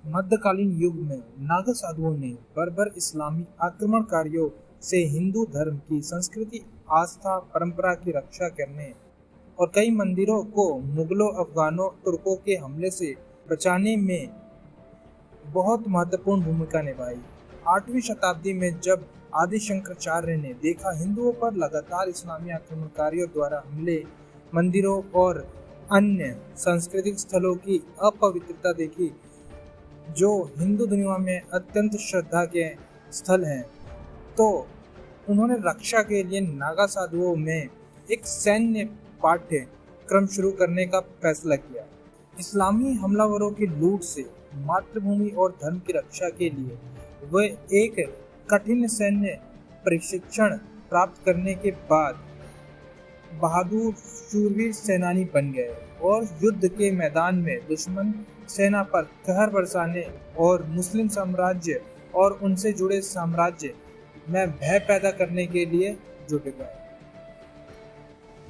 मध्यकालीन युग में नागा साधुओं ने बर्बर इस्लामी आक्रमणकारियों से हिंदू धर्म की संस्कृति, आस्था, परंपरा की रक्षा करने और कई मंदिरों को मुगलों, अफगानों, तुर्कों के हमले से बचाने में बहुत महत्वपूर्ण भूमिका निभाई। 8वीं शताब्दी में जब आदि शंकराचार्य ने देखा हिंदुओं पर लगातार इस्लामी आक्रमणकारियों द्वारा हमले, मंदिरों और अन्य सांस्कृतिक स्थलों की अपवित्रता देखी, जो हिंदू दुनिया में अत्यंत श्रद्धा के स्थल हैं, तो उन्होंने रक्षा के लिए नागा साधुओं में एक सैन्य पाठ्यक्रम शुरू करने का फैसला किया। इस्लामी हमलावरों की लूट से मातृभूमि और धर्म की रक्षा के लिए वे एक कठिन सैन्य प्रशिक्षण प्राप्त करने के बाद बहादुर शूरवीर सेनानी बन गए और युद्ध के मैदान में दुश्मन सेना पर कहर बरसाने और मुस्लिम साम्राज्य और उनसे जुड़े साम्राज्य में भय पैदा करने के लिए जुट गए।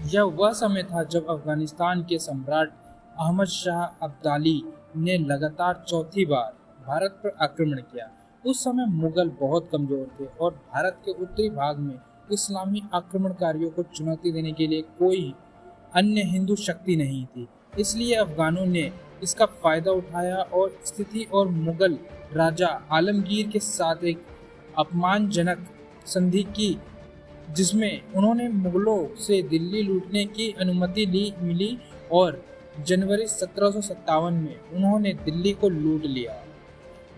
यह वह समय था जब अफगानिस्तान के सम्राट अहमद शाह अब्दाली ने लगातार चौथी बार भारत पर आक्रमण किया। उस समय मुगल बहुत कमजोर थे और भारत के उत्तरी भाग में इस्लामी आक्रमणकारियों को चुनौती देने के लिए कोई अन्य हिंदू शक्ति नहीं थी। इसलिए अफगानों ने इसका फायदा उठाया और स्थिति और मुगल राजा आलमगीर के साथ एक अपमानजनक संधि की, जिसमें उन्होंने मुगलों से दिल्ली लूटने की अनुमति मिली और जनवरी 1757 में उन्होंने दिल्ली को लूट लिया,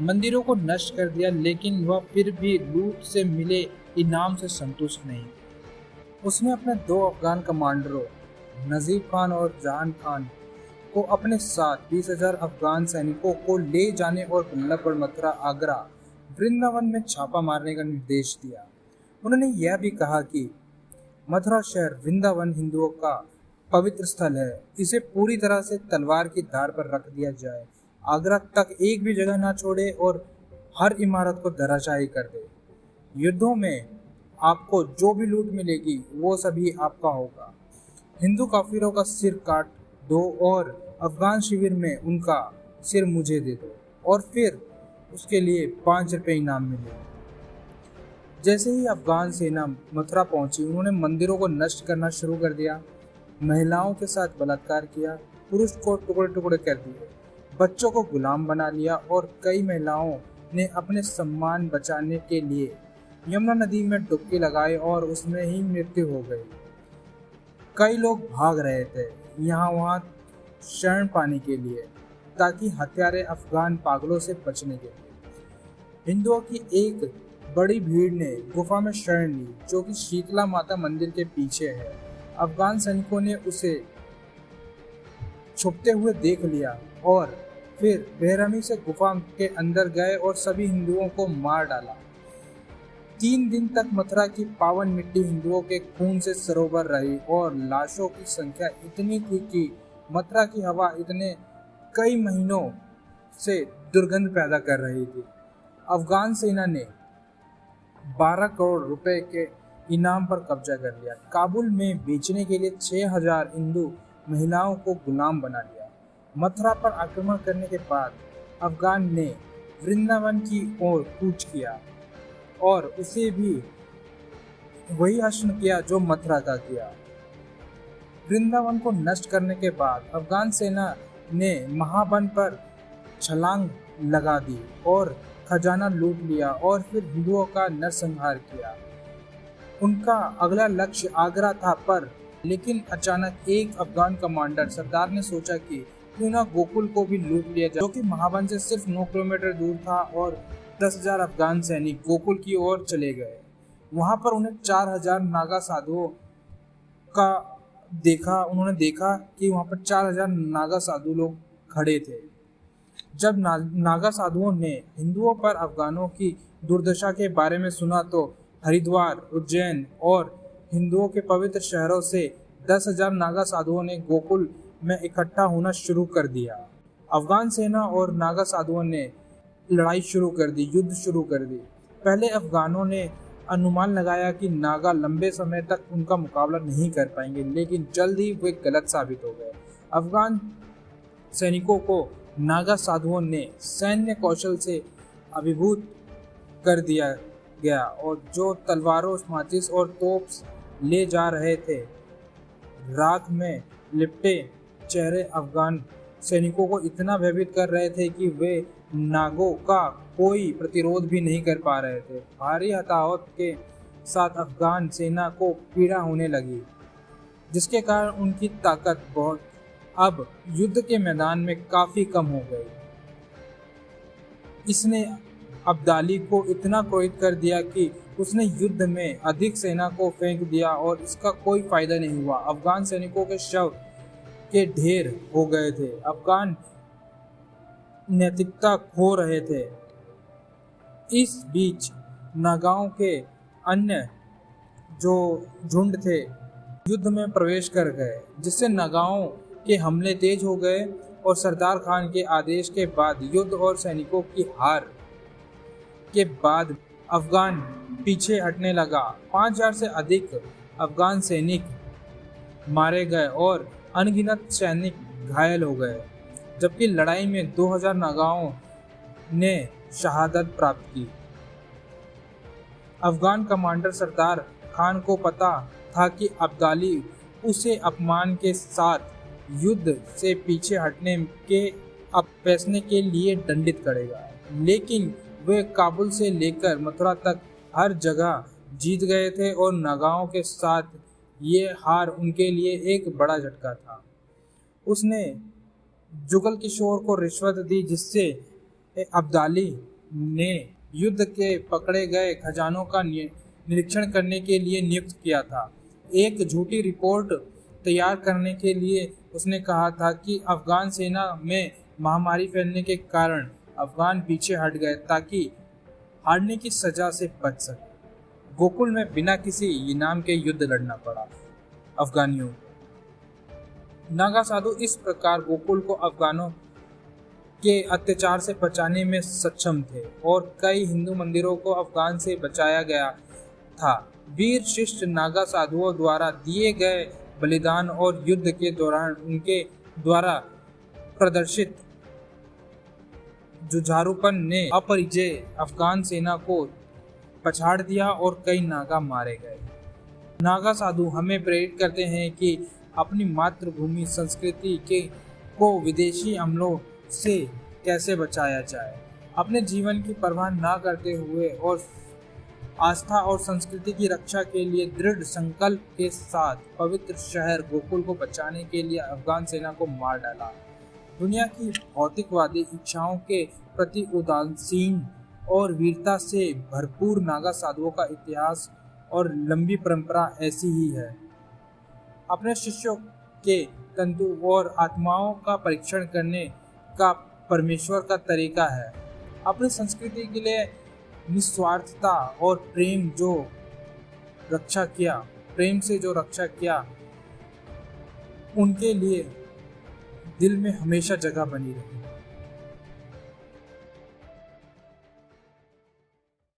मंदिरों को नष्ट कर दिया, लेकिन वह फिर भी लूट से मिले इनाम से संतुष्ट नहीं। उसने अपने 2 अफगान कमांडरों नजीब खान और जहान खान को अपने साथ 20,000 अफगान सैनिकों को ले जाने और वल्लभगढ़, मथुरा, आगरा, वृंदावन में छापा मारने का निर्देश दिया। उन्होंने यह भी कहा कि मथुरा शहर वृंदावन हिंदुओं का पवित्र स्थल है, इसे पूरी तरह से तलवार की धार पर रख दिया जाए, आगरा तक एक भी जगह ना छोड़े और हर इमारत को धराशायी कर दे। युद्धों में आपको जो भी लूट मिलेगी वो सभी आपका होगा। हिंदू काफिरों का सिर काट दो और अफगान शिविर में उनका सिर मुझे दे दो और फिर उसके लिए 5 रुपये इनाम मिले। जैसे ही अफगान सेना मथुरा पहुंची, उन्होंने मंदिरों को नष्ट करना शुरू कर दिया, महिलाओं के साथ बलात्कार किया, पुरुष को टुकड़े टुकड़े कर दिए, बच्चों को गुलाम बना लिया और कई महिलाओं ने अपने सम्मान बचाने के लिए यमुना नदी में डुबकी लगाई और उसमें ही मृत्यु हो गई। कई लोग भाग रहे थे यहाँ वहाँ शरण पाने के लिए, ताकि हत्यारे अफगान पागलों से बचने के लिए। हिंदुओं की एक बड़ी भीड़ ने गुफा में शरण ली, जो कि शीतला माता मंदिर के पीछे है। अफगान सैनिकों ने उसे छुपते हुए देख लिया और फिर बेरहमी से गुफा के अंदर गए और सभी हिंदुओं को मार डाला। 3 दिन तक मथुरा की पावन मिट्टी हिंदुओं के खून से सरोवर रही और लाशों की संख्या इतनी थी कि मथुरा की हवा इतने कई महीनों से दुर्गंध पैदा कर रही थी। अफगान सेना ने 12 करोड़ रुपए के इनाम पर कब्जा कर लिया। काबुल में बेचने के लिए 6,000 हिंदू महिलाओं को गुलाम बना लिया। मथुरा पर आक्रमण करने के बाद अफगान ने वृंदावन की ओर कूच किया और उसे भी वही हश्र किया जो मथुरा का किया। वृंदावन को नष्ट करने के बाद अफगान सेना ने महाबन पर छलांग लगा दी और खजाना लूट लिया और फिर हिंदुओं का नरसंहार किया। उनका अगला लक्ष्य आगरा था, पर लेकिन अचानक एक अफगान कमांडर सरदार ने सोचा कि क्यों ना गोकुल को भी लूट लिया जाए, जो कि महाबन से सिर्फ 9 किलोमीटर दूर था, और 10,000 अफगान सैनिक गोकुल की ओर चले गए। वहां पर उन्हें 4,000 नागा साधुओं का उन्होंने देखा कि वहां पर 4,000 नागा साधु लोग खड़े थे। जब नागा साधुओं ने हिंदुओं पर अफगानों की दुर्दशा के बारे में सुना, तो हरिद्वार, उज्जैन और हिंदुओं के पवित्र शहरों से 10,000 नागा साधुओं ने गोकुल में इकट्ठा होना शुरू कर दिया। अफगान सेना और नागा साधुओं ने लड़ाई शुरू कर दी, युद्ध शुरू कर दी। पहले अफगानों ने अनुमान लगाया कि नागा लंबे समय तक उनका मुकाबला नहीं कर पाएंगे, लेकिन जल्द ही वे गलत साबित हो गए। अफगान सैनिकों को नागा साधुओं ने सैन्य कौशल से अभिभूत कर दिया गया और जो तलवारों, माचिस और तोप ले जा रहे थे, राख में लिपटे चेहरे अफगान सैनिकों को इतना भयभीत कर रहे थे कि वे नागों का कोई प्रतिरोध भी नहीं कर पा रहे थे। भारी हताहत के साथ अफगान सेना को पीड़ा होने लगी, जिसके कारण उनकी ताकत बहुत अब युद्ध के मैदान में काफी कम हो गई। इसने अब्दाली को इतना क्रोधित कर दिया कि उसने युद्ध में अधिक सेना को फेंक दिया और इसका कोई फायदा नहीं हुआ। अफगान सैनिकों के शव के ढेर हो गए थे। अफगान नैतिकता खो रहे थे। इस बीच नागाओं के अन्य जो झुंड थे युद्ध में प्रवेश कर गए, जिससे नागाओं के हमले तेज हो गए और सरदार खान के आदेश के बाद युद्ध और सैनिकों की हार के बाद अफगान पीछे हटने लगा। 5000 से अधिक अफगान सैनिक मारे गए और अनगिनत सैनिक घायल हो गए, जबकि लड़ाई में 2000 नागाओं ने शहादत प्राप्त की। अफगान कमांडर सरदार खान को पता था कि अब्दाली उसे अपमान के साथ युद्ध से पीछे हटने के फैसले के लिए दंडित करेगा, लेकिन वे काबुल से लेकर मथुरा तक हर जगह जीत गए थे और नागाओं के साथ ये हार उनके लिए एक बड़ा झटका था। उसने जुगल किशोर को रिश्वत दी, जिससे अब्दाली ने युद्ध के पकड़े गए खजानों का निरीक्षण करने के लिए नियुक्त किया था। एक झूठी रिपोर्ट तैयार करने के लिए उसने कहा था कि अफगान सेना में महामारी फैलने के कारण अफगान पीछे हट गए ताकि हारने की सजा से बच सके। गोकुल में बिना किसी इनाम के युद्ध लड़ना पड़ा अफगानियों को। नागा साधु इस प्रकार गोकुल को अफगानों के अत्याचार से बचाने में सक्षम थे और कई हिंदू मंदिरों को अफगान से बचाया गया था। वीर शिष्ट नागा साधुओं द्वारा दिए गए बलिदान और युद्ध के दौरान उनके द्वारा प्रदर्शित जुझारूपन ने अपरिजय अफगान सेना को पछाड़ दिया और कई नागा मारे गए। नागा साधु हमें प्रेरित करते हैं कि अपनी मातृभूमि संस्कृति को विदेशी हमलों से कैसे बचाया जाए। अपने जीवन की परवाह न करते हुए और आस्था और संस्कृति की रक्षा के लिए दृढ़ संकल्प के साथ पवित्र शहर गोकुल को बचाने के लिए अफगान सेना को मार डाला। दुनिया की भौतिकवादी इच्छाओं के प्रति उदासीन और वीरता से भरपूर नागा साधुओं का इतिहास और लंबी परंपरा ऐसी ही है। अपने शिष्यों के तंतु और आत्माओं का परीक्षण करने का परमेश्वर का तरीका है। अपनी संस्कृति के लिए निस्वार्थता और प्रेम से जो रक्षा किया, उनके लिए दिल में हमेशा जगह बनी रही।